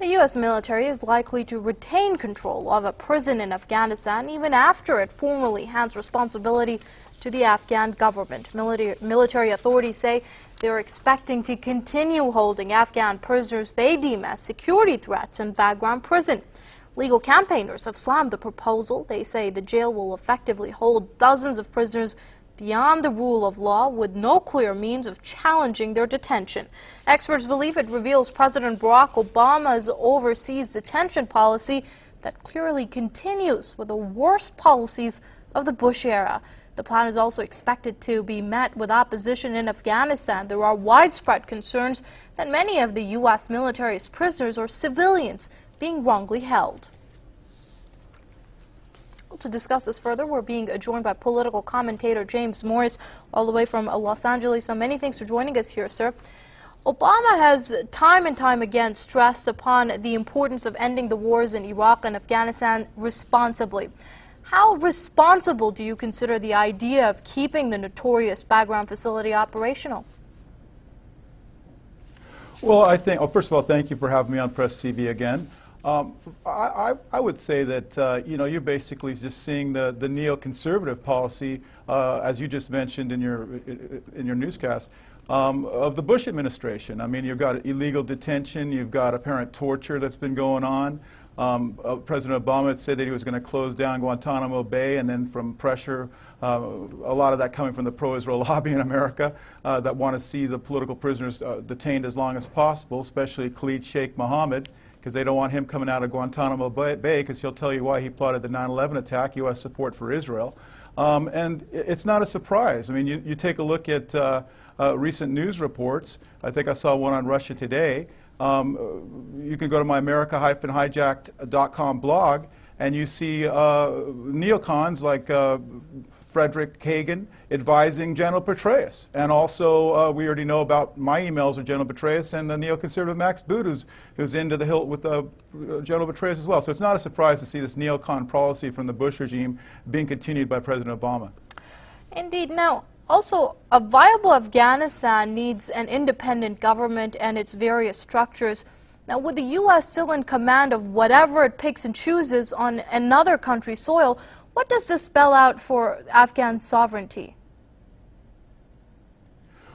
The U.S. military is likely to retain control of a prison in Afghanistan even after it formally hands responsibility to the Afghan government. Military authorities say they are expecting to continue holding Afghan prisoners they deem as security threats in background prison. Legal campaigners have slammed the proposal. They say the jail will effectively hold dozens of prisoners beyond the rule of law with no clear means of challenging their detention. Experts believe it reveals President Barack Obama's overseas detention policy that clearly continues with the worst policies of the Bush era. The plan is also expected to be met with opposition in Afghanistan. There are widespread concerns that many of the U.S. military's prisoners are civilians being wrongly held. To discuss this further, we're being joined by political commentator James Morris, all the way from Los Angeles. So many thanks for joining us here, sir. Obama has time and time again stressed upon the importance of ending the wars in Iraq and Afghanistan responsibly. How responsible do you consider the idea of keeping the notorious background facility operational? Well, I think, first of all, thank you for having me on Press TV again. I would say that, you know, you're basically just seeing the neoconservative policy, as you just mentioned in your newscast, of the Bush administration. I mean, you've got illegal detention, you've got apparent torture that's been going on. President Obama had said that he was going to close down Guantanamo Bay, and then from pressure, a lot of that coming from the pro-Israel lobby in America that want to see the political prisoners detained as long as possible, especially Khalid Sheikh Mohammed, because they don't want him coming out of Guantanamo Bay because he'll tell you why he plotted the 9/11 attack, U.S. support for Israel. And it's not a surprise. I mean, you take a look at recent news reports. I think I saw one on Russia Today. You can go to my America-Hijacked.com blog, and you see neocons like Frederick Kagan advising General Petraeus. And also, we already know about my emails with General Petraeus and the neoconservative Max Boot, who's into the hilt with General Petraeus as well. So it's not a surprise to see this neocon policy from the Bush regime being continued by President Obama. Indeed. Now, also, a viable Afghanistan needs an independent government and its various structures. Now, with the U.S. still in command of whatever it picks and chooses on another country's soil, what does this spell out for Afghan sovereignty?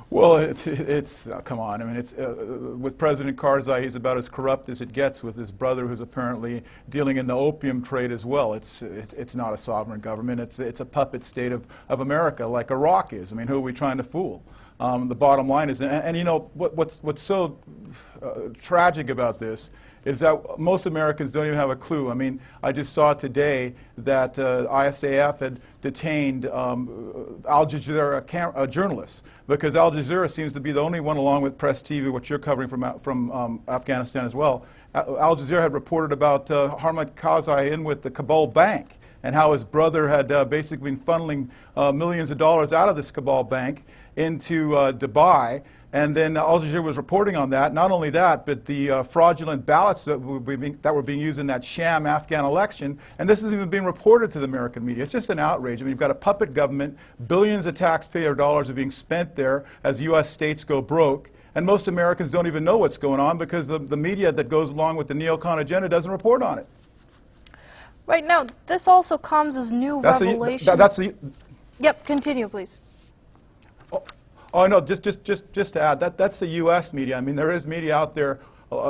Well, it's come on. I mean, it's with President Karzai, he's about as corrupt as it gets with his brother, who's apparently dealing in the opium trade as well. It's not a sovereign government. It's a puppet state of America, like Iraq is. I mean, who are we trying to fool? The bottom line is, and you know what's so tragic about this is that most Americans don't even have a clue. I mean, I just saw today that ISAF had detained Al Jazeera journalists because Al Jazeera seems to be the only one, along with Press TV, which you're covering from Afghanistan as well. Al Jazeera had reported about Hamid Karzai in with the Kabul Bank and how his brother had basically been funneling millions of dollars out of this Kabul Bank into Dubai. And then Al Jazeera was reporting on that. Not only that, but the fraudulent ballots that were being used in that sham Afghan election. And this is even being reported to the American media. It's just an outrage. I mean, you've got a puppet government. Billions of taxpayer dollars are being spent there as U.S. states go broke. And most Americans don't even know what's going on because the media that goes along with the neocon agenda doesn't report on it. Right now, this also comes as new revelation. Yep, continue, please. Oh, no, just to add, that's the U.S. media. I mean, there is media out there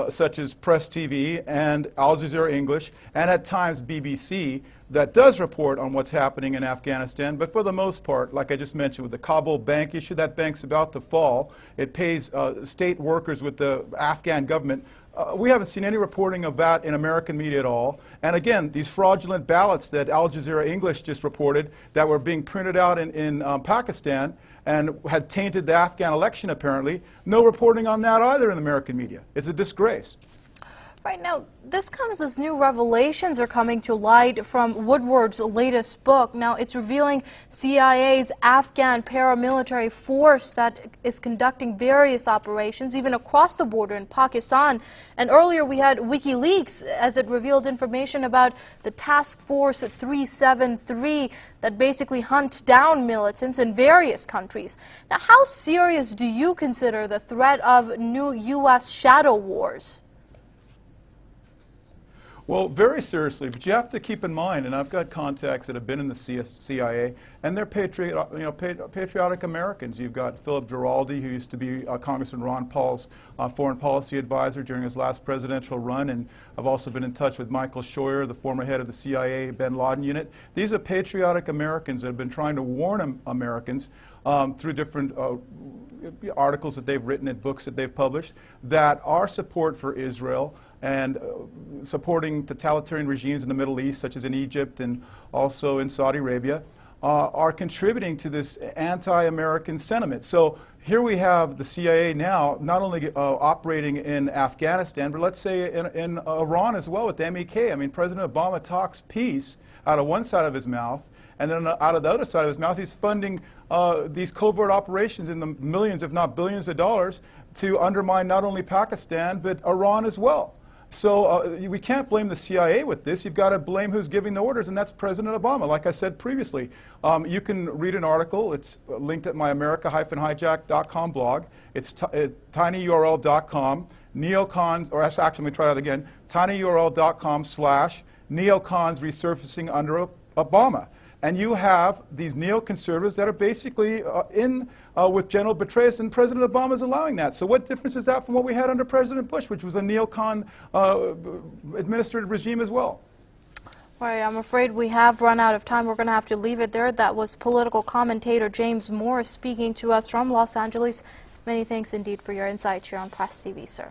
such as Press TV and Al Jazeera English and at times BBC that does report on what's happening in Afghanistan. But for the most part, like I just mentioned with the Kabul bank issue, that bank's about to fall. It pays state workers with the Afghan government. We haven't seen any reporting of that in American media at all. And again, these fraudulent ballots that Al Jazeera English just reported that were being printed out in Pakistan and had tainted the Afghan election apparently, no reporting on that either in the American media. It's a disgrace. Right now, this comes as new revelations are coming to light from Woodward's latest book. Now, it's revealing CIA's Afghan paramilitary force that is conducting various operations, even across the border in Pakistan. And earlier we had WikiLeaks as it revealed information about the Task Force 373 that basically hunts down militants in various countries. Now, how serious do you consider the threat of new U.S. shadow wars? Well, very seriously, but you have to keep in mind, and I've got contacts that have been in the CIA, and they're patriotic Americans. You've got Philip Giraldi, who used to be Congressman Ron Paul's foreign policy advisor during his last presidential run, and I've also been in touch with Michael Scheuer, the former head of the CIA bin Laden unit. These are patriotic Americans that have been trying to warn Americans through different articles that they've written and books that they've published that our support for Israel and supporting totalitarian regimes in the Middle East, such as in Egypt and also in Saudi Arabia, are contributing to this anti-American sentiment. So here we have the CIA now not only operating in Afghanistan, but let's say in Iran as well with the MEK. I mean, President Obama talks peace out of one side of his mouth, and then out of the other side of his mouth, he's funding these covert operations in the millions, if not billions of dollars to undermine not only Pakistan, but Iran as well. So we can't blame the CIA with this. You've got to blame who's giving the orders, and that's President Obama. Like I said previously, you can read an article. It's linked at my America-Hijacked.com blog. It's tinyurl.com, neocons, or actually let me try that again, tinyurl.com/neocons resurfacing under Obama. And you have these neoconservatives that are basically with General Petraeus, and President Obama is allowing that. So what difference is that from what we had under President Bush, which was a neocon administrative regime as well? All right, I'm afraid we have run out of time. We're going to have to leave it there. That was political commentator James Morris speaking to us from Los Angeles. Many thanks indeed for your insight here on Press TV, sir.